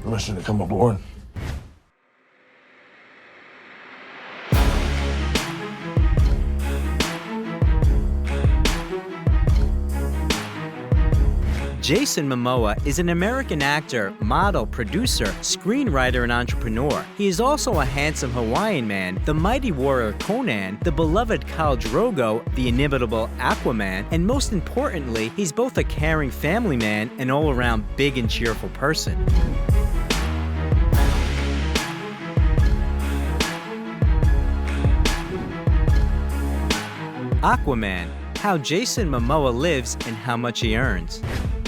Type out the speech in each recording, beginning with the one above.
permission to come aboard. Jason Momoa is an American actor, model, producer, screenwriter, and entrepreneur. He is also a handsome Hawaiian man, the mighty warrior Conan, the beloved Khal Drogo, the inimitable Aquaman, and most importantly, he's both a caring family man and all-around big and cheerful person. Aquaman, how Jason Momoa lives and how much he earns.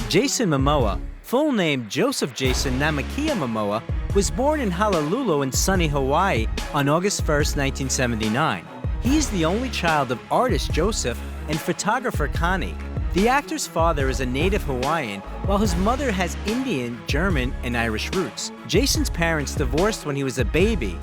Jason Momoa, full name Joseph Jason Namakia Momoa, was born in Honolulu in sunny Hawaii on August 1, 1979. He is the only child of artist Joseph and photographer Connie. The actor's father is a native Hawaiian, while his mother has Indian, German, and Irish roots. Jason's parents divorced when he was a baby.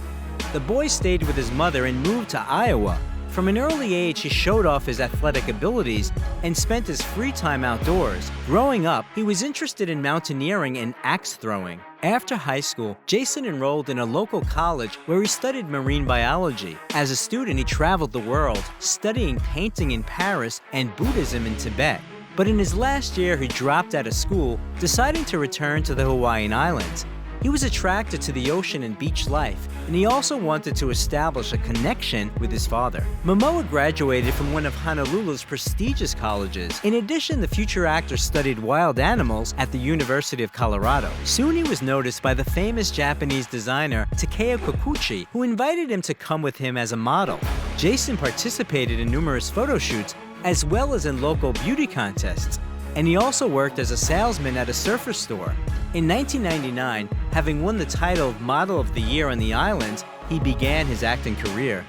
The boy stayed with his mother and moved to Iowa. From an early age, he showed off his athletic abilities and spent his free time outdoors. Growing up, he was interested in mountaineering and axe throwing. After high school, Jason enrolled in a local college where he studied marine biology. As a student, he traveled the world, studying painting in Paris and Buddhism in Tibet. But in his last year, he dropped out of school, deciding to return to the Hawaiian Islands. He was attracted to the ocean and beach life, and he also wanted to establish a connection with his father. Momoa graduated from one of Honolulu's prestigious colleges. In addition, the future actor studied wild animals at the University of Colorado. Soon he was noticed by the famous Japanese designer Takeo Kikuchi, who invited him to come with him as a model. Jason participated in numerous photo shoots, as well as in local beauty contests, and he also worked as a salesman at a surfer store. In 1999, having won the title of Model of the Year on the islands, he began his acting career.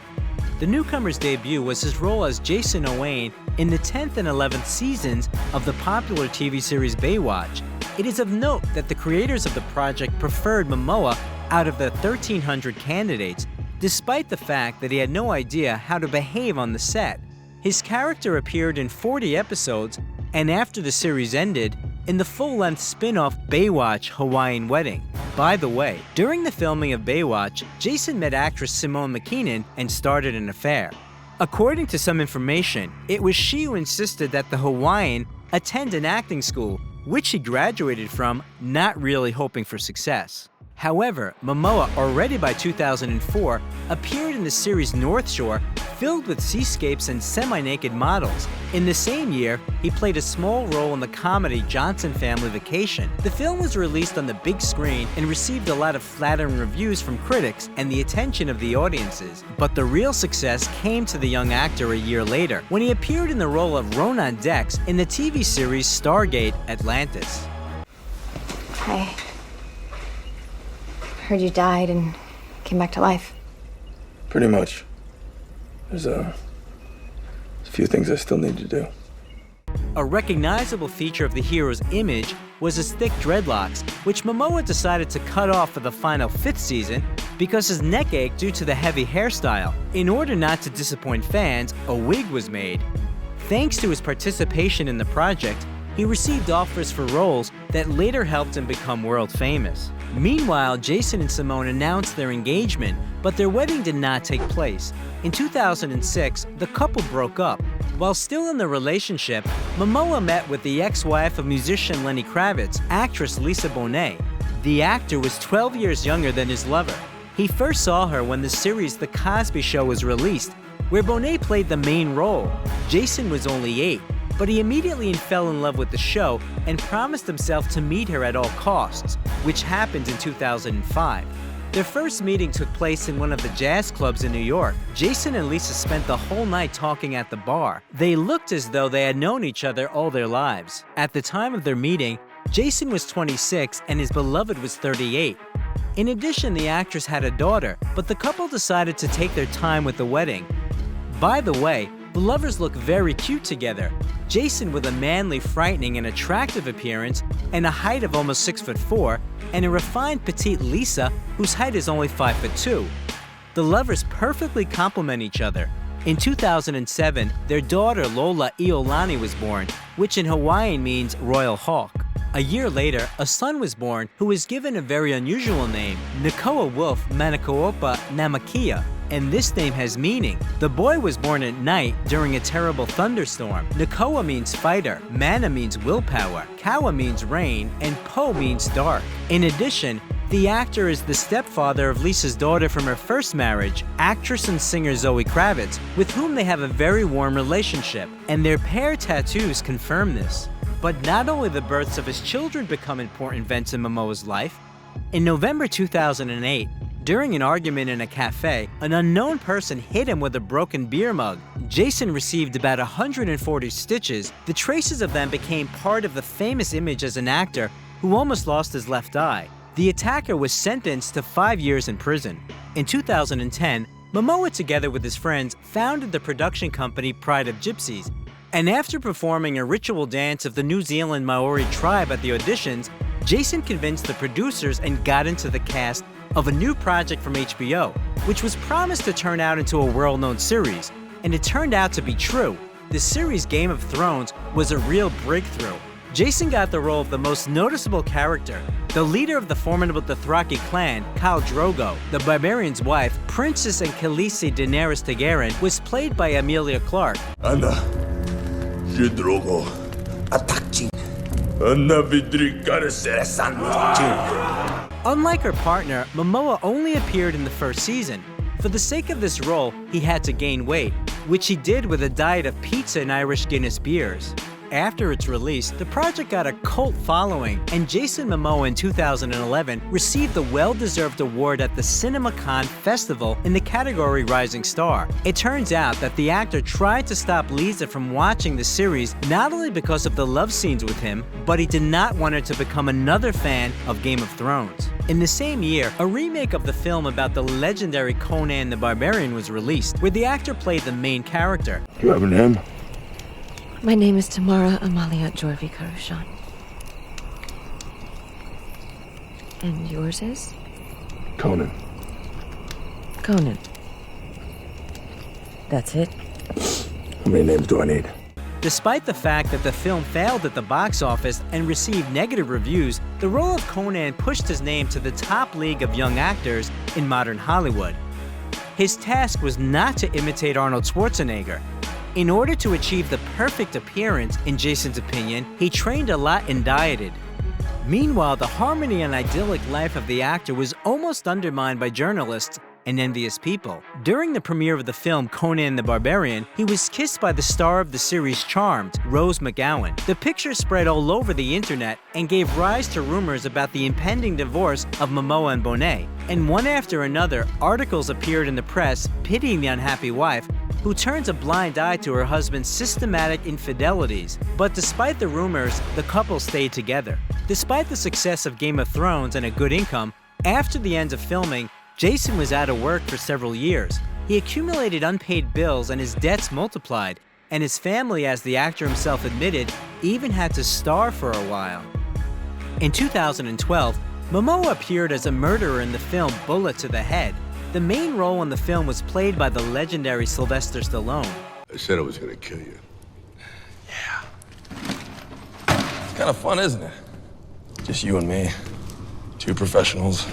The newcomer's debut was his role as Jason Owain in the 10th and 11th seasons of the popular TV series Baywatch. It is of note that the creators of the project preferred Momoa out of the 1,300 candidates, despite the fact that he had no idea how to behave on the set. His character appeared in 40 episodes, and after the series ended, in the full-length spin-off Baywatch Hawaiian Wedding. By the way, during the filming of Baywatch, Jason met actress Simone McKinnon and started an affair. According to some information, it was she who insisted that the Hawaiian attend an acting school, which he graduated from, not really hoping for success. However, Momoa, already by 2004, appeared in the series North Shore, filled with seascapes and semi-naked models. In the same year, he played a small role in the comedy Johnson Family Vacation. The film was released on the big screen and received a lot of flattering reviews from critics and the attention of the audiences. But the real success came to the young actor a year later, when he appeared in the role of Ronan Dex in the TV series Stargate Atlantis. Hi. Heard you died and came back to life. Pretty much. There's a few things I still need to do. A recognizable feature of the hero's image was his thick dreadlocks, which Momoa decided to cut off for the final 5th season because his neck ached due to the heavy hairstyle. In order not to disappoint fans, a wig was made. Thanks to his participation in the project, he received offers for roles that later helped him become world famous. Meanwhile, Jason and Simone announced their engagement, but their wedding did not take place. In 2006, the couple broke up. While still in the relationship, Momoa met with the ex-wife of musician Lenny Kravitz, actress Lisa Bonet. The actor was 12 years younger than his lover. He first saw her when the series The Cosby Show was released, where Bonet played the main role. Jason was only 8, but he immediately fell in love with the show and promised himself to meet her at all costs, which happened in 2005. Their first meeting took place in one of the jazz clubs in New York. Jason and Lisa spent the whole night talking at the bar. They looked as though they had known each other all their lives. At the time of their meeting, Jason was 26 and his beloved was 38. In addition, the actress had a daughter, but the couple decided to take their time with the wedding. By the way, the lovers look very cute together. Jason with a manly, frightening, and attractive appearance and a height of almost 6'4", and a refined petite Lisa whose height is only 5'2". The lovers perfectly complement each other. In 2007, their daughter Lola Iolani was born, which in Hawaiian means royal hawk. A year later, a son was born who was given a very unusual name, Nakoa Wolf Manakoopa Namakia, and this name has meaning. The boy was born at night during a terrible thunderstorm. Nakoa means fighter, Mana means willpower, Kawa means rain, and Po means dark. In addition, the actor is the stepfather of Lisa's daughter from her first marriage, actress and singer Zoe Kravitz, with whom they have a very warm relationship, and their pair tattoos confirm this. But not only the births of his children become important events in Momoa's life. In November 2008, during an argument in a cafe, an unknown person hit him with a broken beer mug. Jason received about 140 stitches. The traces of them became part of the famous image as an actor who almost lost his left eye. The attacker was sentenced to 5 years in prison. In 2010, Momoa, together with his friends, founded the production company Pride of Gypsies. And after performing a ritual dance of the New Zealand Maori tribe at the auditions, Jason convinced the producers and got into the cast of a new project from HBO, which was promised to turn out into a world-known series. And it turned out to be true. The series Game of Thrones was a real breakthrough. Jason got the role of the most noticeable character. The leader of the formidable Dothraki clan, Khal Drogo, the barbarian's wife, Princess and Khaleesi Daenerys Targaryen, was played by Emilia Clarke. Anna, je Drogo, attack. Anna vidri karaseresan. Unlike her partner, Momoa only appeared in the first season. For the sake of this role, he had to gain weight, which he did with a diet of pizza and Irish Guinness beers. After its release, the project got a cult following, and Jason Momoa in 2011 received the well-deserved award at the CinemaCon Festival in the category Rising Star. It turns out that the actor tried to stop Lisa from watching the series not only because of the love scenes with him, but he did not want her to become another fan of Game of Thrones. In the same year, a remake of the film about the legendary Conan the Barbarian was released, where the actor played the main character. You have a name? My name is Tamara Amalia Jorvi Karushan. And yours is? Conan. Conan. That's it? How many names do I need? Despite the fact that the film failed at the box office and received negative reviews, the role of Conan pushed his name to the top league of young actors in modern Hollywood. His task was not to imitate Arnold Schwarzenegger. In order to achieve the perfect appearance, in Jason's opinion, he trained a lot and dieted. Meanwhile, the harmony and idyllic life of the actor was almost undermined by journalists and envious people. During the premiere of the film Conan the Barbarian, he was kissed by the star of the series Charmed, Rose McGowan. The picture spread all over the internet and gave rise to rumors about the impending divorce of Momoa and Bonet. And one after another, articles appeared in the press pitying the unhappy wife, who turns a blind eye to her husband's systematic infidelities. But despite the rumors, the couple stayed together. Despite the success of Game of Thrones and a good income, after the end of filming, Jason was out of work for several years. He accumulated unpaid bills and his debts multiplied, and his family, as the actor himself admitted, even had to starve for a while. In 2012, Momoa appeared as a murderer in the film Bullet to the Head. The main role in the film was played by the legendary Sylvester Stallone. I said I was gonna kill you. Yeah. It's kind of fun, isn't it? Just you and me. Two professionals.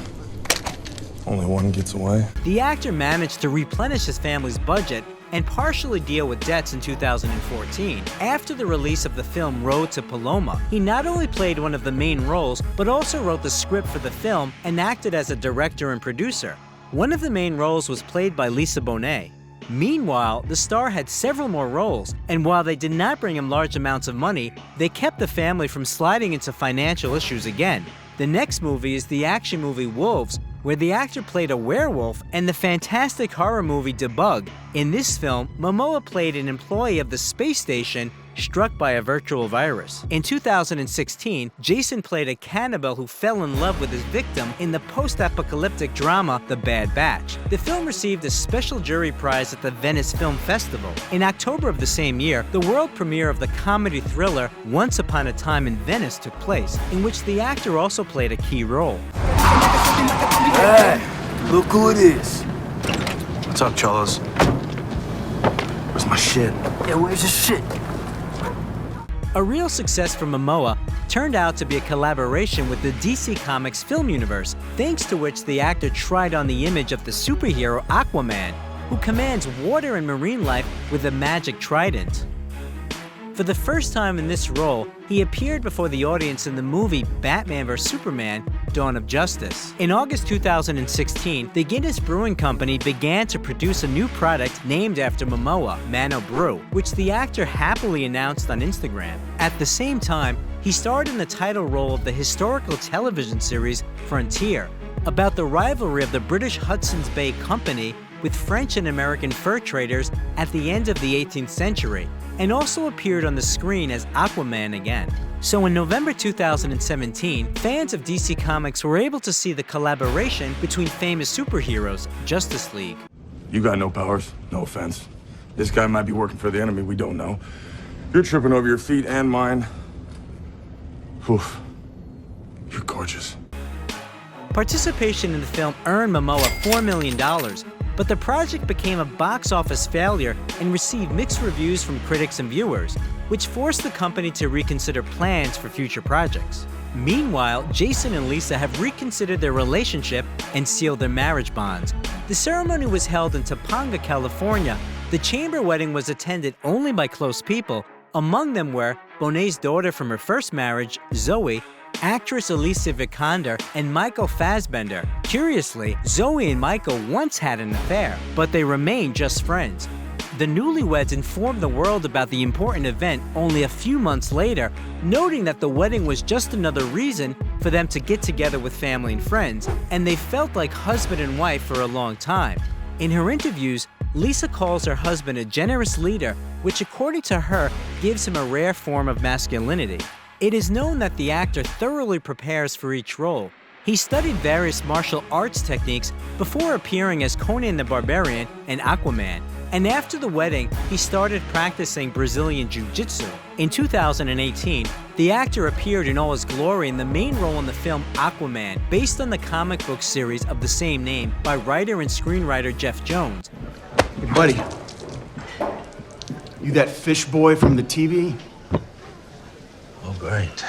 Only one gets away. The actor managed to replenish his family's budget and partially deal with debts in 2014. After the release of the film Road to Paloma, he not only played one of the main roles, but also wrote the script for the film and acted as a director and producer. One of the main roles was played by Lisa Bonet. Meanwhile, the star had several more roles, and while they did not bring him large amounts of money, they kept the family from sliding into financial issues again. The next movie is the action movie Wolves, where the actor played a werewolf, and the fantastic horror movie Debug. In this film, Momoa played an employee of the space station struck by a virtual virus. In 2016, Jason played a cannibal who fell in love with his victim in the post-apocalyptic drama The Bad Batch. The film received a special jury prize at the Venice Film Festival. In October of the same year, the world premiere of the comedy thriller Once Upon a Time in Venice took place, in which the actor also played a key role. Hey, look who it is. What's up, Cholos? Where's my shit? Yeah, where's the shit? A real success for Momoa turned out to be a collaboration with the DC Comics film universe, thanks to which the actor tried on the image of the superhero Aquaman, who commands water and marine life with a magic trident. For the first time in this role, he appeared before the audience in the movie Batman vs. Superman: Dawn of Justice. In August 2016, the Guinness Brewing Company began to produce a new product named after Momoa, Mano Brew, which the actor happily announced on Instagram. At the same time, he starred in the title role of the historical television series Frontier, about the rivalry of the British Hudson's Bay Company with French and American fur traders at the end of the 18th century, and also appeared on the screen as Aquaman again. So in November 2017, fans of DC Comics were able to see the collaboration between famous superheroes, Justice League. You got no powers, no offense. This guy might be working for the enemy, we don't know. You're tripping over your feet and mine. Oof. You're gorgeous. Participation in the film earned Momoa $4 million, but the project became a box office failure and received mixed reviews from critics and viewers, which forced the company to reconsider plans for future projects. Meanwhile, Jason and Lisa have reconsidered their relationship and sealed their marriage bonds. The ceremony was held in Topanga, California. The chamber wedding was attended only by close people. Among them were Bonet's daughter from her first marriage, Zoe, actress Alicia Vikander, and Michael Fassbender. Curiously, Zoe and Michael once had an affair, but they remained just friends. The newlyweds informed the world about the important event only a few months later, noting that the wedding was just another reason for them to get together with family and friends, and they felt like husband and wife for a long time. In her interviews, Lisa calls her husband a generous leader, which according to her gives him a rare form of masculinity. It is known that the actor thoroughly prepares for each role. He studied various martial arts techniques before appearing as Conan the Barbarian and Aquaman, and after the wedding, he started practicing Brazilian Jiu-Jitsu. In 2018, the actor appeared in all his glory in the main role in the film Aquaman, based on the comic book series of the same name by writer and screenwriter Jeff Jones. Hey, buddy. You that fish boy from the TV? Oh, great.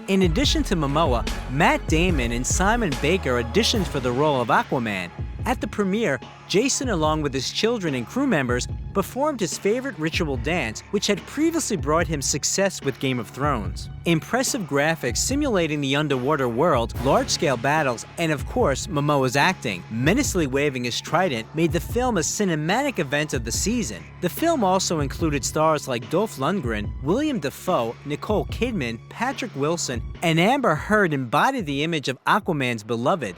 In addition to Momoa, Matt Damon and Simon Baker auditioned for the role of Aquaman. At the premiere, Jason, along with his children and crew members, performed his favorite ritual dance, which had previously brought him success with Game of Thrones. Impressive graphics simulating the underwater world, large-scale battles, and of course, Momoa's acting, menacingly waving his trident, made the film a cinematic event of the season. The film also included stars like Dolph Lundgren, William Dafoe, Nicole Kidman, Patrick Wilson, and Amber Heard embodied the image of Aquaman's beloved.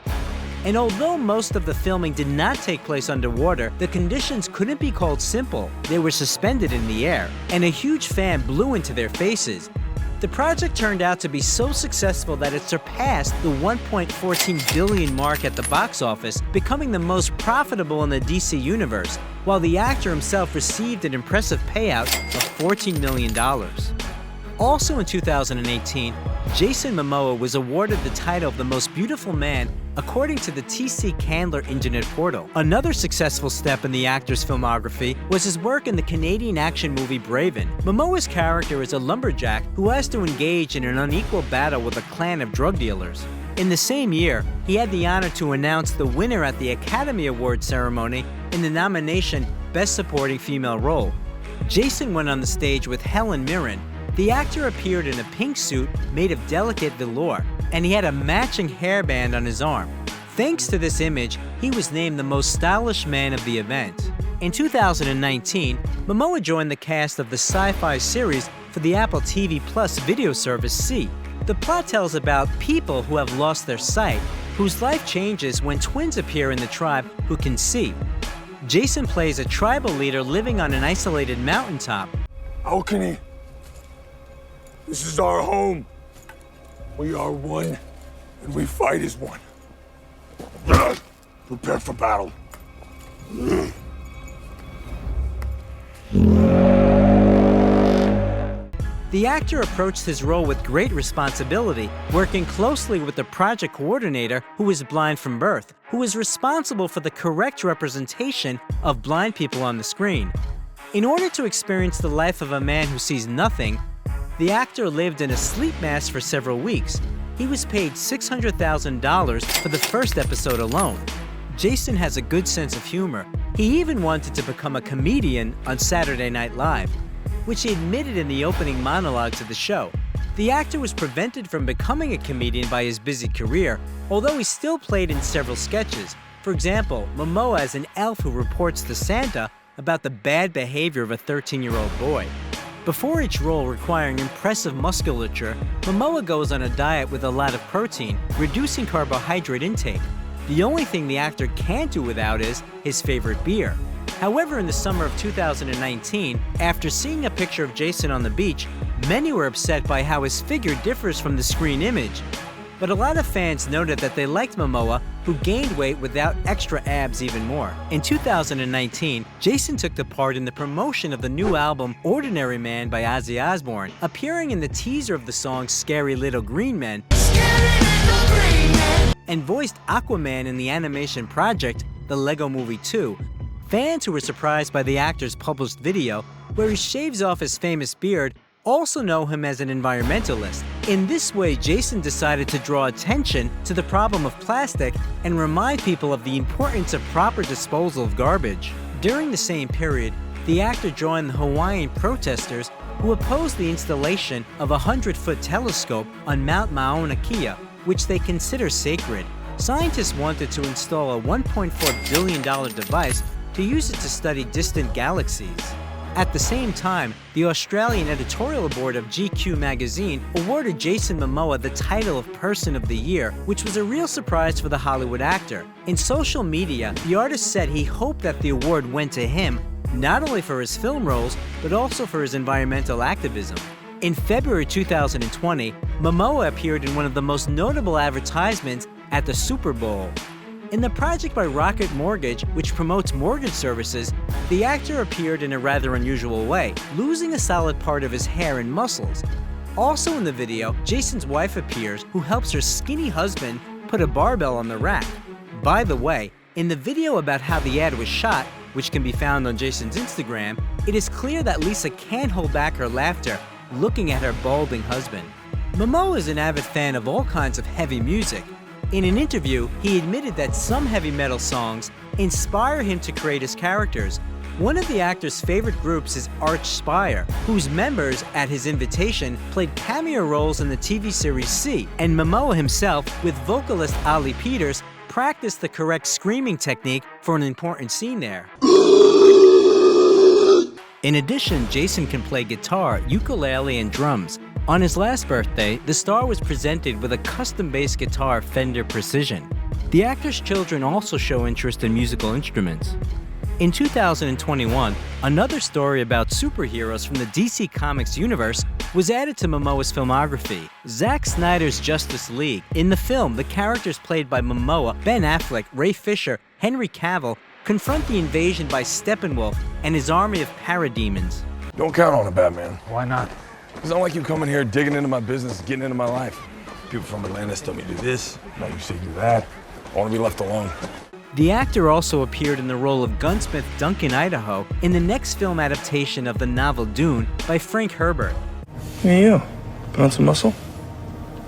And although most of the filming did not take place underwater, the conditions couldn't be called simple. They were suspended in the air, and a huge fan blew into their faces. The project turned out to be so successful that it surpassed the $1.14 billion mark at the box office, becoming the most profitable in the DC universe, while the actor himself received an impressive payout of $14 million. Also in 2018, Jason Momoa was awarded the title of the most beautiful man according to the TC Candler Internet portal. Another successful step in the actor's filmography was his work in the Canadian action movie Braven. Momoa's character is a lumberjack who has to engage in an unequal battle with a clan of drug dealers. In the same year, he had the honor to announce the winner at the Academy Awards ceremony in the nomination Best Supporting Female Role. Jason went on the stage with Helen Mirren. The actor appeared in a pink suit made of delicate velour, and he had a matching hairband on his arm. Thanks to this image, he was named the most stylish man of the event. In 2019, Momoa joined the cast of the sci-fi series for the Apple TV Plus video service See. The plot tells about people who have lost their sight, whose life changes when twins appear in the tribe who can see. Jason plays a tribal leader living on an isolated mountaintop. Akin, this is our home. We are one, and we fight as one. Prepare for battle. The actor approached his role with great responsibility, working closely with the project coordinator, who is blind from birth, who is responsible for the correct representation of blind people on the screen. In order to experience the life of a man who sees nothing, the actor lived in a sleep mask for several weeks. He was paid $600,000 for the first episode alone. Jason has a good sense of humor. He even wanted to become a comedian on Saturday Night Live, which he admitted in the opening monologues of the show. The actor was prevented from becoming a comedian by his busy career, although he still played in several sketches. For example, Momoa as an elf who reports to Santa about the bad behavior of a 13-year-old boy. Before each role requiring impressive musculature, Momoa goes on a diet with a lot of protein, reducing carbohydrate intake. The only thing the actor can't do without is his favorite beer. However, in the summer of 2019, after seeing a picture of Jason on the beach, many were upset by how his figure differs from the screen image. But a lot of fans noted that they liked Momoa, who gained weight without extra abs even more. In 2019, Jason took the part in the promotion of the new album Ordinary Man by Ozzy Osbourne, appearing in the teaser of the song Scary Little Green Men, and voiced Aquaman in the animation project The Lego Movie 2. Fans who were surprised by the actor's published video, where he shaves off his famous beard, also know him as an environmentalist. In this way, Jason decided to draw attention to the problem of plastic and remind people of the importance of proper disposal of garbage. During the same period, the actor joined the Hawaiian protesters who opposed the installation of a 100-foot telescope on Mount Mauna Kea, which they consider sacred. Scientists wanted to install a $1.4 billion device to use it to study distant galaxies. At the same time, the Australian editorial board of GQ magazine awarded Jason Momoa the title of Person of the Year, which was a real surprise for the Hollywood actor. In social media, the artist said he hoped that the award went to him, not only for his film roles, but also for his environmental activism. In February 2020, Momoa appeared in one of the most notable advertisements at the Super Bowl. In the project by Rocket Mortgage, which promotes mortgage services, the actor appeared in a rather unusual way, losing a solid part of his hair and muscles. Also in the video, Jason's wife appears, who helps her skinny husband put a barbell on the rack. By the way, in the video about how the ad was shot, which can be found on Jason's Instagram, it is clear that Lisa can't hold back her laughter looking at her balding husband. Momoa is an avid fan of all kinds of heavy music. In an interview, he admitted that some heavy metal songs inspire him to create his characters. One of the actor's favorite groups is Arch Spire, whose members, at his invitation, played cameo roles in the TV series C, and Momoa himself, with vocalist Ali Peters, practiced the correct screaming technique for an important scene there. In addition, Jason can play guitar, ukulele, and drums. On his last birthday, the star was presented with a custom-based guitar Fender Precision. The actor's children also show interest in musical instruments. In 2021, another story about superheroes from the DC Comics universe was added to Momoa's filmography, Zack Snyder's Justice League. In the film, the characters played by Momoa, Ben Affleck, Ray Fisher, Henry Cavill, confront the invasion by Steppenwolf and his army of parademons. Don't count on it, Batman. Why not? It's not like you coming here digging into my business, getting into my life. People from Atlantis tell me to do this, now you say do that. I want to be left alone. The actor also appeared in the role of gunsmith Duncan Idaho in the next film adaptation of the novel Dune by Frank Herbert. Hey, you. Put on some muscle?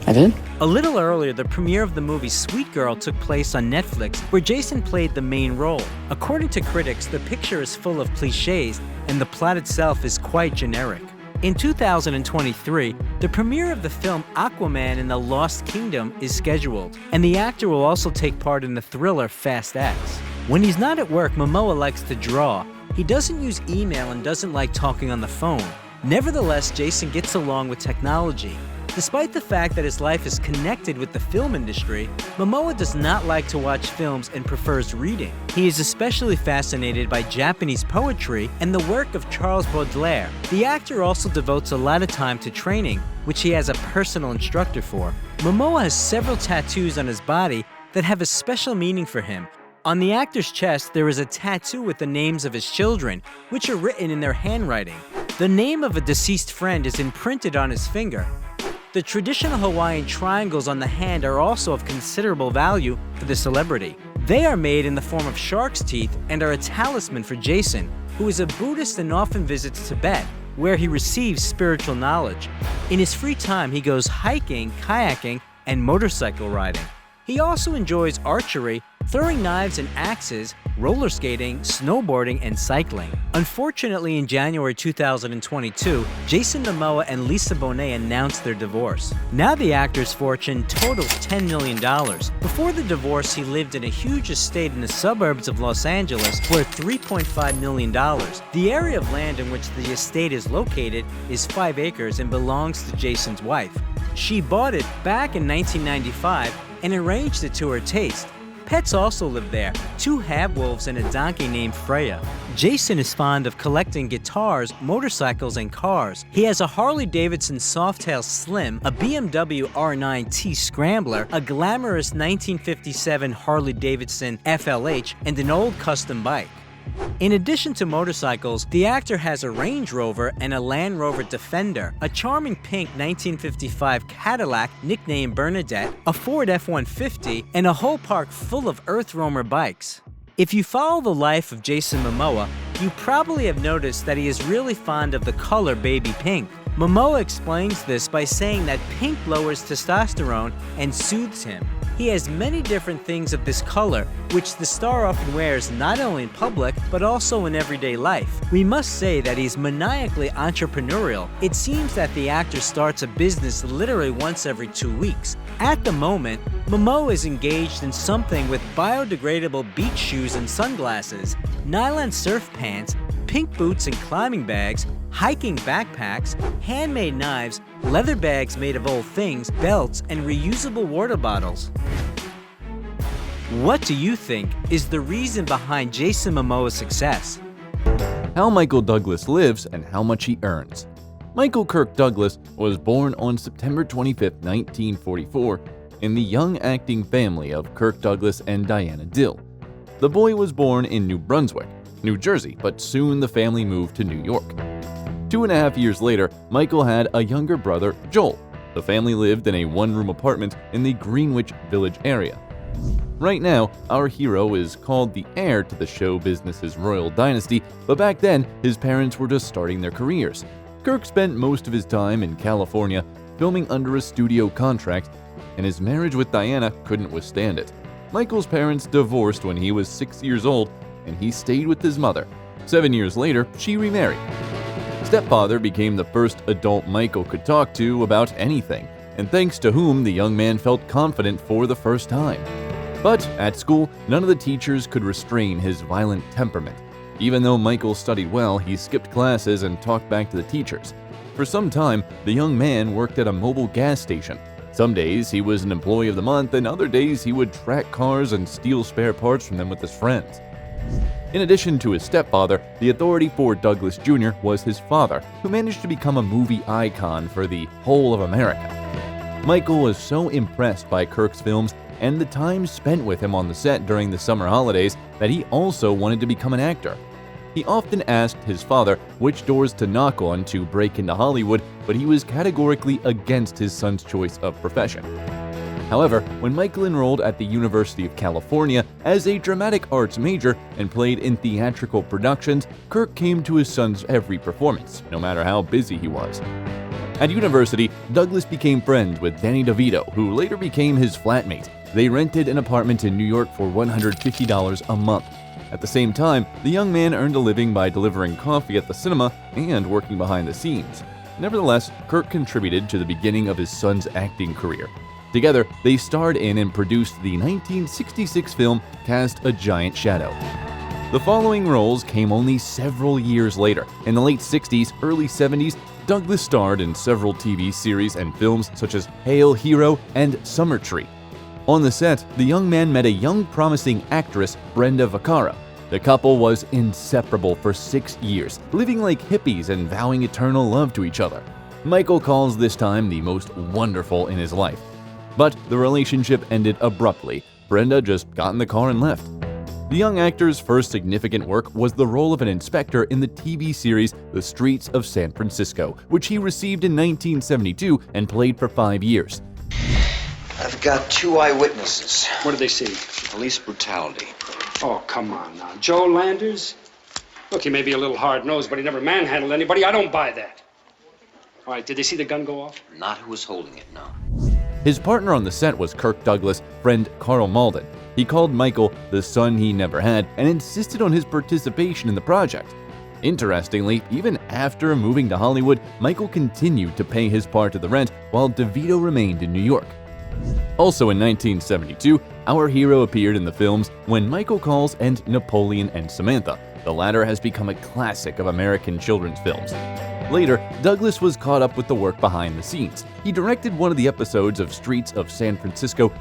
I did? A little earlier, the premiere of the movie Sweet Girl took place on Netflix, where Jason played the main role. According to critics, the picture is full of cliches, and the plot itself is quite generic. In 2023, the premiere of the film Aquaman and the Lost Kingdom is scheduled, and the actor will also take part in the thriller Fast X. When he's not at work, Momoa likes to draw. He doesn't use email and doesn't like talking on the phone. Nevertheless, Jason gets along with technology. Despite the fact that his life is connected with the film industry, Momoa does not like to watch films and prefers reading. He is especially fascinated by Japanese poetry and the work of Charles Baudelaire. The actor also devotes a lot of time to training, which he has a personal instructor for. Momoa has several tattoos on his body that have a special meaning for him. On the actor's chest, there is a tattoo with the names of his children, which are written in their handwriting. The name of a deceased friend is imprinted on his finger. The traditional Hawaiian triangles on the hand are also of considerable value for the celebrity. They are made in the form of shark's teeth and are a talisman for Jason, who is a Buddhist and often visits Tibet. where he receives spiritual knowledge. In his free time, he goes hiking, kayaking, and motorcycle riding. He also enjoys archery, throwing knives and axes, roller skating, snowboarding, and cycling. Unfortunately, in January 2022, Jason Momoa and Lisa Bonet announced their divorce. Now the actor's fortune totals $10 million. Before the divorce, he lived in a huge estate in the suburbs of Los Angeles worth $3.5 million. The area of land in which the estate is located is 5 acres and belongs to Jason's wife. She bought it back in 1995 and arranged it to her taste. Pets also live there, 2 half-wolves and a donkey named Freya. Jason is fond of collecting guitars, motorcycles, and cars. He has a Harley-Davidson Softail Slim, a BMW R9T Scrambler, a glamorous 1957 Harley-Davidson FLH, and an old custom bike. In addition to motorcycles, the actor has a Range Rover and a Land Rover Defender, a charming pink 1955 Cadillac nicknamed Bernadette, a Ford F-150, and a whole park full of Earth Roamer bikes. If you follow the life of Jason Momoa, you probably have noticed that he is really fond of the color baby pink. Momoa explains this by saying that pink lowers testosterone and soothes him. He has many different things of this color, which the star often wears not only in public, but also in everyday life. We must say that he's maniacally entrepreneurial. It seems that the actor starts a business literally once every 2 weeks. At the moment, Momoa is engaged in something with biodegradable beach shoes and sunglasses, nylon surf pants, pink boots and climbing bags, hiking backpacks, handmade knives, leather bags made of old things, belts, and reusable water bottles. What do you think is the reason behind Jason Momoa's success? How Michael Douglas lives and how much he earns. Michael Kirk Douglas was born on September 25, 1944, in the young acting family of Kirk Douglas and Diana Dill. The boy was born in New Brunswick, New Jersey, but soon the family moved to New York. 2.5 years later, Michael had a younger brother, Joel. The family lived in a one-room apartment in the Greenwich Village area. Right now, our hero is called the heir to the show business's royal dynasty, but back then, his parents were just starting their careers. Kirk spent most of his time in California, filming under a studio contract, and his marriage with Diana couldn't withstand it. Michael's parents divorced when he was 6 years old, and he stayed with his mother. 7 years later, she remarried. Stepfather became the first adult Michael could talk to about anything, and thanks to whom the young man felt confident for the first time. But at school, none of the teachers could restrain his violent temperament. Even though Michael studied well, he skipped classes and talked back to the teachers. For some time, the young man worked at a mobile gas station. Some days he was an employee of the month, and other days he would track cars and steal spare parts from them with his friends. In addition to his stepfather, the authority for Douglas Jr. was his father, who managed to become a movie icon for the whole of America. Michael was so impressed by Kirk's films and the time spent with him on the set during the summer holidays that he also wanted to become an actor. He often asked his father which doors to knock on to break into Hollywood, but he was categorically against his son's choice of profession. However, when Michael enrolled at the University of California as a dramatic arts major and played in theatrical productions, Kirk came to his son's every performance, no matter how busy he was. At university, Douglas became friends with Danny DeVito, who later became his flatmate. They rented an apartment in New York for $150 a month. At the same time, the young man earned a living by delivering coffee at the cinema and working behind the scenes. Nevertheless, Kirk contributed to the beginning of his son's acting career. Together, they starred in and produced the 1966 film Cast a Giant Shadow. The following roles came only several years later. In the late 60s, early 70s, Douglas starred in several TV series and films such as Hail Hero and Summer Tree. On the set, the young man met a young promising actress, Brenda Vaccaro. The couple was inseparable for 6 years, living like hippies and vowing eternal love to each other. Michael calls this time the most wonderful in his life. But the relationship ended abruptly. Brenda just got in the car and left. The young actor's first significant work was the role of an inspector in the TV series The Streets of San Francisco, which he received in 1972 and played for 5 years. I've got 2 eyewitnesses. What did they see? Police brutality. Oh, come on now. Joe Landers? Look, he may be a little hard-nosed, but he never manhandled anybody. I don't buy that. All right, did they see the gun go off? Not who was holding it, no. His partner on the set was Kirk Douglas' friend Carl Malden. He called Michael the son he never had and insisted on his participation in the project. Interestingly, even after moving to Hollywood, Michael continued to pay his part of the rent while DeVito remained in New York. Also in 1972, our hero appeared in the films When Michael Calls and Napoleon and Samantha. The latter has become a classic of American children's films. Later, Douglas was caught up with the work behind the scenes. He directed one of the episodes of Streets of San Francisco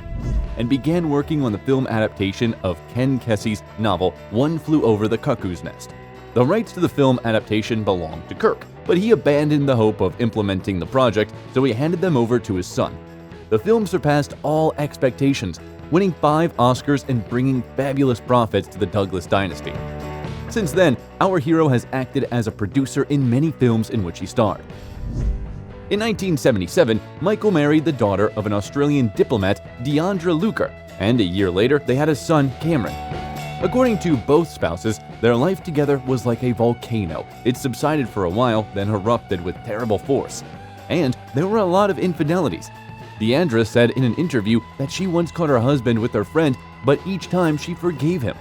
and began working on the film adaptation of Ken Kesey's novel One Flew Over the Cuckoo's Nest. The rights to the film adaptation belonged to Kirk, but he abandoned the hope of implementing the project, so he handed them over to his son. The film surpassed all expectations, winning 5 Oscars and bringing fabulous profits to the Douglas dynasty. Since then, our hero has acted as a producer in many films in which he starred. In 1977, Michael married the daughter of an Australian diplomat, Deandra Luker, and a year later they had a son, Cameron. According to both spouses, their life together was like a volcano. It subsided for a while, then erupted with terrible force. And there were a lot of infidelities. Deandra said in an interview that she once caught her husband with her friend, but each time she forgave him.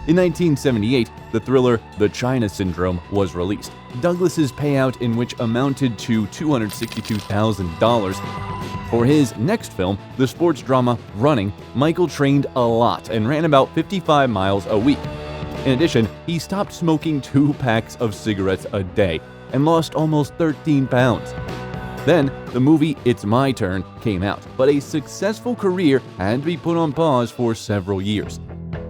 In 1978, the thriller The China Syndrome was released. Douglas's payout in which amounted to $262,000. For his next film, the sports drama Running, Michael trained a lot and ran about 55 miles a week. In addition, he stopped smoking 2 packs of cigarettes a day and lost almost 13 pounds. Then, the movie It's My Turn came out, but a successful career had to be put on pause for several years.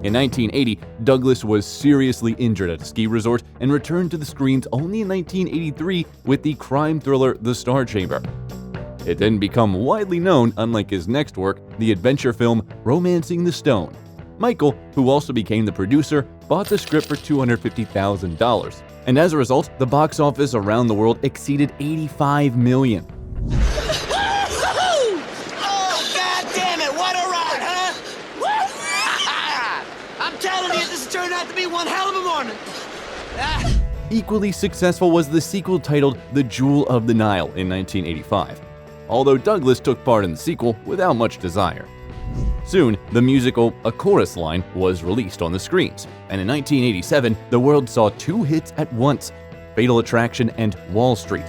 In 1980, Douglas was seriously injured at a ski resort and returned to the screens only in 1983 with the crime thriller The Star Chamber. It didn't become widely known, unlike his next work, the adventure film Romancing the Stone. Michael, who also became the producer, bought the script for $250,000, and as a result, the box office around the world exceeded $85 million. Oh, God damn it, what a ride, huh? I'm telling you, this has turned out to be one hell of a morning. Equally successful was the sequel titled The Jewel of the Nile in 1985, although Douglas took part in the sequel without much desire. Soon, the musical A Chorus Line was released on the screens, and in 1987, the world saw 2 hits at once, Fatal Attraction and Wall Street.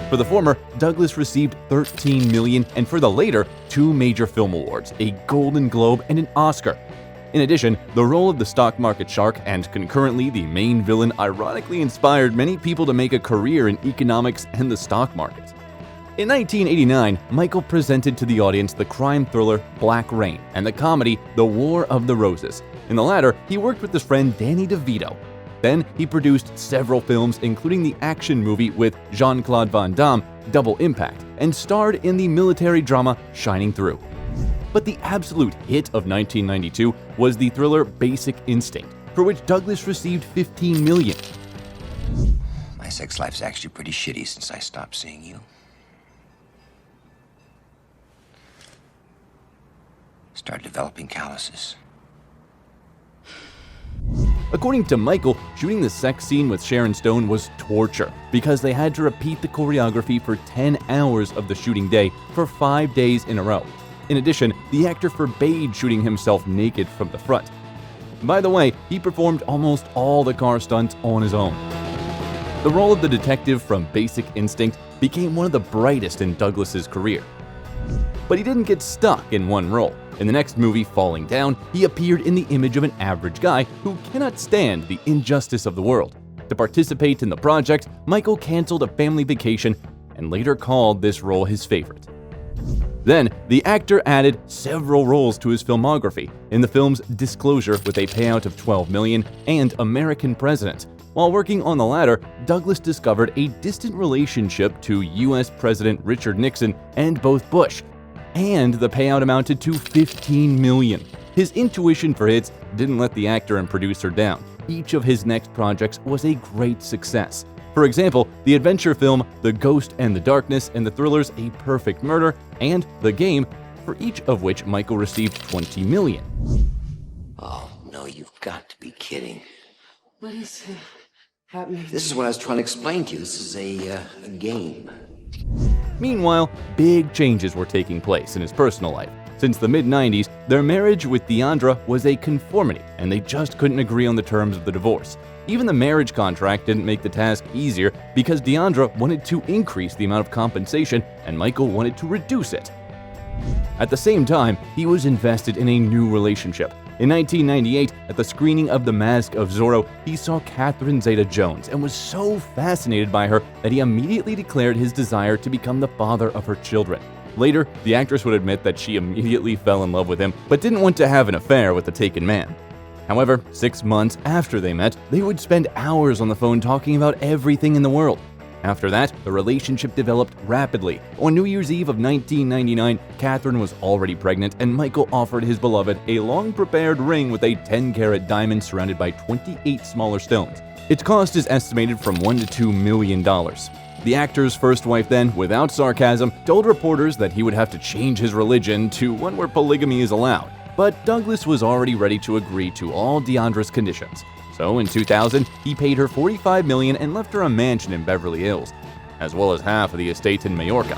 For the former, Douglas received $13 million, and for the later, 2 major film awards, a Golden Globe and an Oscar. In addition, the role of the stock market shark and concurrently the main villain ironically inspired many people to make a career in economics and the stock market. In 1989, Michael presented to the audience the crime thriller Black Rain and the comedy The War of the Roses. In the latter, he worked with his friend Danny DeVito. Then, he produced several films, including the action movie with Jean-Claude Van Damme, Double Impact, and starred in the military drama Shining Through. But the absolute hit of 1992 was the thriller Basic Instinct, for which Douglas received $15 million. My sex life's actually pretty shitty since I stopped seeing you. Started developing calluses. According to Michael, shooting the sex scene with Sharon Stone was torture because they had to repeat the choreography for 10 hours of the shooting day for 5 days in a row. In addition, the actor forbade shooting himself naked from the front. By the way, he performed almost all the car stunts on his own. The role of the detective from Basic Instinct became one of the brightest in Douglas's career. But he didn't get stuck in one role. In the next movie, Falling Down, he appeared in the image of an average guy who cannot stand the injustice of the world. To participate in the project, Michael canceled a family vacation and later called this role his favorite. Then, the actor added several roles to his filmography in the films Disclosure with a payout of $12 million and American President. While working on the latter, Douglas discovered a distant relationship to U.S. President Richard Nixon and both Bush, and the payout amounted to $15 million. His intuition for hits didn't let the actor and producer down. Each of his next projects was a great success. For example, the adventure film The Ghost and the Darkness and the thrillers A Perfect Murder and The Game, for each of which Michael received $20 million. Oh, no, you've got to be kidding. What is it? This is what I was trying to explain to you. This is a game. Meanwhile, big changes were taking place in his personal life. Since the mid-90s, their marriage with Deandra was a conformity, and they just couldn't agree on the terms of the divorce. Even the marriage contract didn't make the task easier because Deandra wanted to increase the amount of compensation and Michael wanted to reduce it. At the same time, he was invested in a new relationship. In 1998, at the screening of The Mask of Zorro, he saw Catherine Zeta-Jones and was so fascinated by her that he immediately declared his desire to become the father of her children. Later, the actress would admit that she immediately fell in love with him, but didn't want to have an affair with the taken man. However, 6 months after they met, they would spend hours on the phone talking about everything in the world. After that, the relationship developed rapidly. On New Year's Eve of 1999, Catherine was already pregnant, and Michael offered his beloved a long-prepared ring with a 10-carat diamond surrounded by 28 smaller stones. Its cost is estimated from $1 to $2 million. The actor's first wife then, without sarcasm, told reporters that he would have to change his religion to one where polygamy is allowed. But Douglas was already ready to agree to all Deandra's conditions. So in 2000, he paid her $45 million and left her a mansion in Beverly Hills, as well as half of the estate in Mallorca.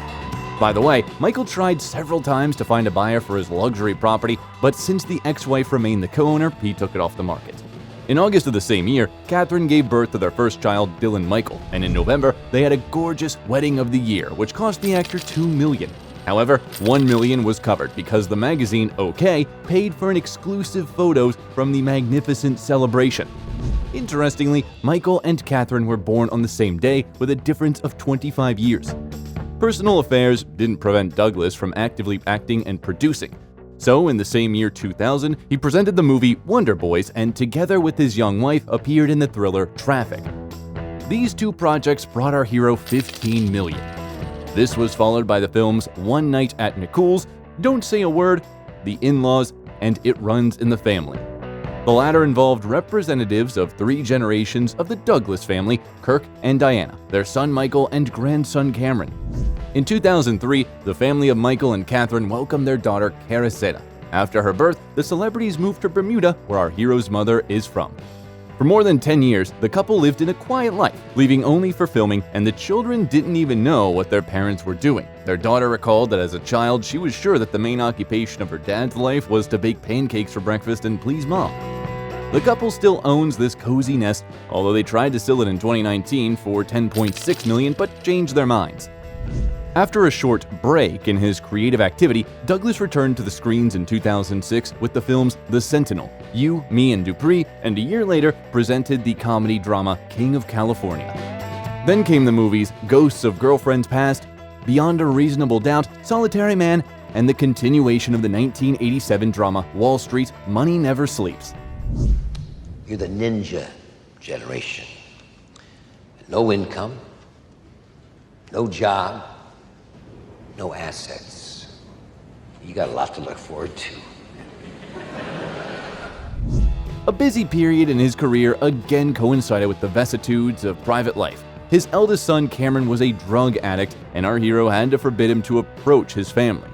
By the way, Michael tried several times to find a buyer for his luxury property, but since the ex-wife remained the co-owner, he took it off the market. In August of the same year, Catherine gave birth to their first child, Dylan Michael, and in November, they had a gorgeous wedding of the year, which cost the actor $2 million. However, $1 million was covered because the magazine OK paid for an exclusive photos from the magnificent celebration. Interestingly, Michael and Catherine were born on the same day with a difference of 25 years. Personal affairs didn't prevent Douglas from actively acting and producing. So in the same year 2000, he presented the movie Wonder Boys and together with his young wife appeared in the thriller Traffic. These two projects brought our hero $15 million. This was followed by the films One Night at Nicole's, Don't Say a Word, The In-Laws, and It Runs in the Family. The latter involved representatives of 3 generations of the Douglas family, Kirk and Diana, their son Michael, and grandson Cameron. In 2003, the family of Michael and Catherine welcomed their daughter Caraceta. After her birth, the celebrities moved to Bermuda, where our hero's mother is from. For more than 10 years, the couple lived in a quiet life, leaving only for filming, and the children didn't even know what their parents were doing. Their daughter recalled that as a child, she was sure that the main occupation of her dad's life was to bake pancakes for breakfast and please mom. The couple still owns this cozy nest, although they tried to sell it in 2019 for $10.6 million, but changed their minds. After a short break in his creative activity, Douglas returned to the screens in 2006 with the films The Sentinel, You, Me and Dupree, and a year later presented the comedy drama King of California. Then came the movies Ghosts of Girlfriends Past, Beyond a Reasonable Doubt, Solitary Man, and the continuation of the 1987 drama Wall Street, Money Never Sleeps. You're the ninja generation. No income, no job, no assets. You got a lot to look forward to. A busy period in his career again coincided with the vicissitudes of private life. His eldest son Cameron was a drug addict, and our hero had to forbid him to approach his family.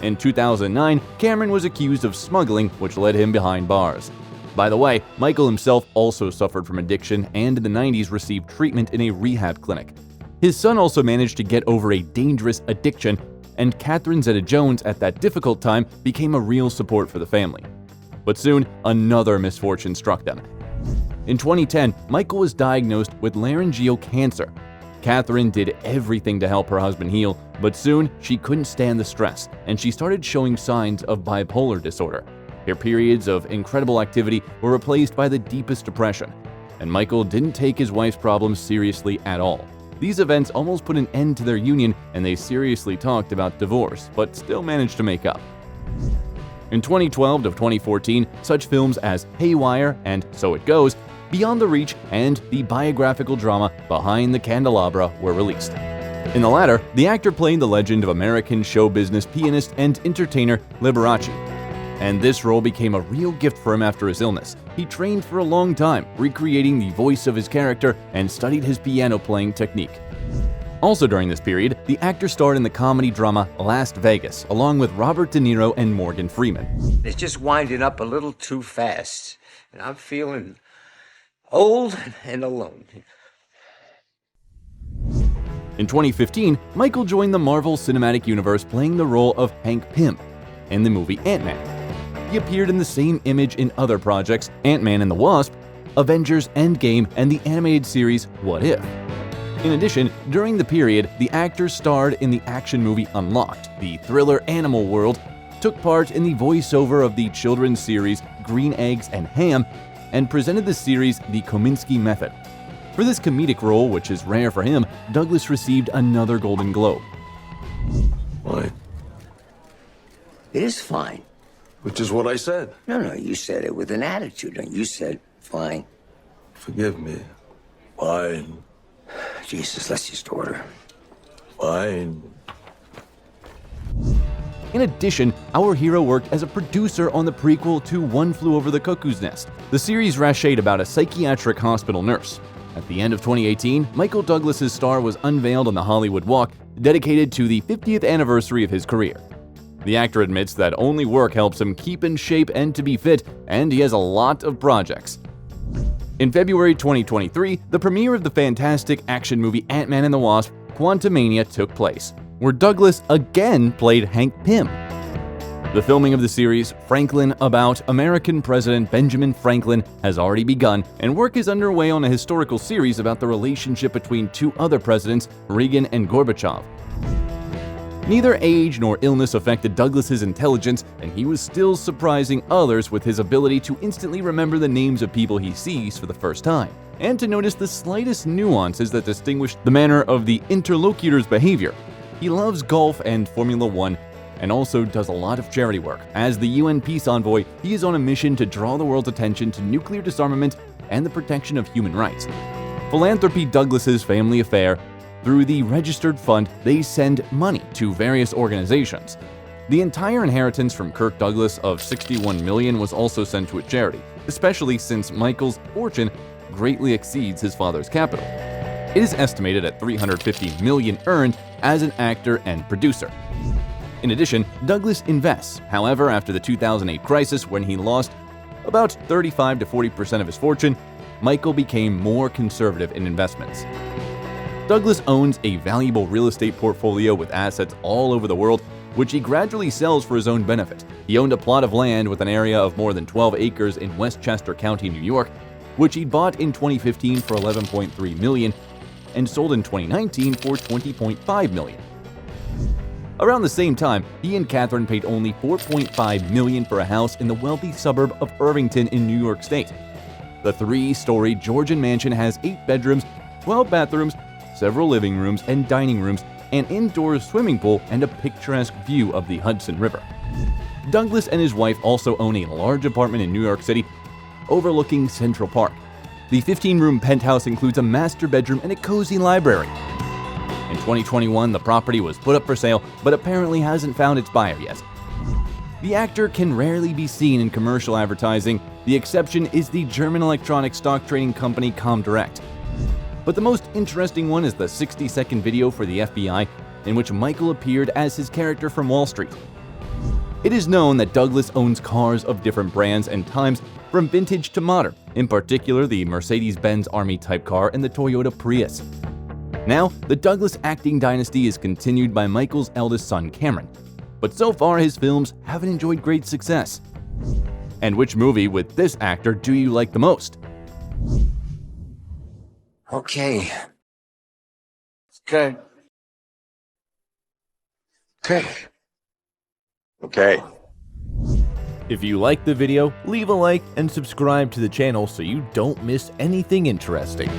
In 2009, Cameron was accused of smuggling, which led him behind bars. By the way, Michael himself also suffered from addiction and in the 90s received treatment in a rehab clinic. His son also managed to get over a dangerous addiction, and Catherine Zeta-Jones at that difficult time became a real support for the family. But soon, another misfortune struck them. In 2010, Michael was diagnosed with laryngeal cancer. Catherine did everything to help her husband heal, but soon she couldn't stand the stress, and she started showing signs of bipolar disorder. Her periods of incredible activity were replaced by the deepest depression, and Michael didn't take his wife's problems seriously at all. These events almost put an end to their union, and they seriously talked about divorce, but still managed to make up. In 2012 to 2014, such films as Haywire and So It Goes, Beyond the Reach, and the biographical drama Behind the Candelabra were released. In the latter, the actor played the legend of American show business pianist and entertainer Liberace. And this role became a real gift for him after his illness. He trained for a long time, recreating the voice of his character and studied his piano playing technique. Also during this period, the actor starred in the comedy drama Las Vegas, along with Robert De Niro and Morgan Freeman. It's just winding up a little too fast, and I'm feeling Old and alone. In 2015, Michael joined the Marvel Cinematic Universe playing the role of Hank Pym in the movie Ant-Man. He appeared in the same image in other projects, Ant-Man and the Wasp, Avengers Endgame, and the animated series What If. In addition, during the period, the actor starred in the action movie Unlocked, the thriller Animal World, took part in the voiceover of the children's series Green Eggs and Ham, and presented the series The Kominsky Method. For this comedic role, which is rare for him, Douglas received another Golden Globe. Why? It is fine. Which is what I said. No, you said it with an attitude. And you said, fine. Forgive me. Fine. Jesus, let's just order. Fine. In addition, our hero worked as a producer on the prequel to One Flew Over the Cuckoo's Nest. The series rashade about a psychiatric hospital nurse. At the end of 2018, Michael Douglas's star was unveiled on the Hollywood Walk, dedicated to the 50th anniversary of his career. The actor admits that only work helps him keep in shape and to be fit, and he has a lot of projects. In February 2023, the premiere of the fantastic action movie Ant-Man and the Wasp: Quantumania took place, where Douglas again played Hank Pym. The filming of the series, Franklin, about American President Benjamin Franklin, has already begun, and work is underway on a historical series about the relationship between two other presidents, Reagan and Gorbachev. Neither age nor illness affected Douglas's intelligence, and he was still surprising others with his ability to instantly remember the names of people he sees for the first time, and to notice the slightest nuances that distinguish the manner of the interlocutor's behavior. He loves golf and Formula One, and also does a lot of charity work. As the UN peace envoy, he is on a mission to draw the world's attention to nuclear disarmament and the protection of human rights. Philanthropy Douglas's family affair. Through the registered fund, they send money to various organizations. The entire inheritance from Kirk Douglas of $61 million was also sent to a charity, especially since Michael's fortune greatly exceeds his father's capital. It is estimated at $350 million earned as an actor and producer. In addition, Douglas invests. However, after the 2008 crisis, when he lost about 35 to 40% of his fortune, Michael became more conservative in investments. Douglas owns a valuable real estate portfolio with assets all over the world, which he gradually sells for his own benefit. He owned a plot of land with an area of more than 12 acres in Westchester County, New York, which he bought in 2015 for $11.3 million and sold in 2019 for $20.5 million. Around the same time, he and Catherine paid only $4.5 million for a house in the wealthy suburb of Irvington in New York State. The 3-story Georgian mansion has 8 bedrooms, 12 bathrooms, several living rooms and dining rooms, an indoor swimming pool, and a picturesque view of the Hudson River. Douglas and his wife also own a large apartment in New York City overlooking Central Park. The 15-room penthouse includes a master bedroom and a cozy library. In 2021, the property was put up for sale, but apparently hasn't found its buyer yet. The actor can rarely be seen in commercial advertising. The exception is the German electronic stock trading company Comdirect. But the most interesting one is the 60-second video for the FBI, in which Michael appeared as his character from Wall Street. It is known that Douglas owns cars of different brands and times, from vintage to modern, in particular the Mercedes-Benz Army-type car and the Toyota Prius. Now, the Douglas acting dynasty is continued by Michael's eldest son, Cameron. But so far, his films haven't enjoyed great success. And which movie with this actor do you like the most? Okay. Okay. Okay. Okay. If you liked the video, leave a like and subscribe to the channel so you don't miss anything interesting.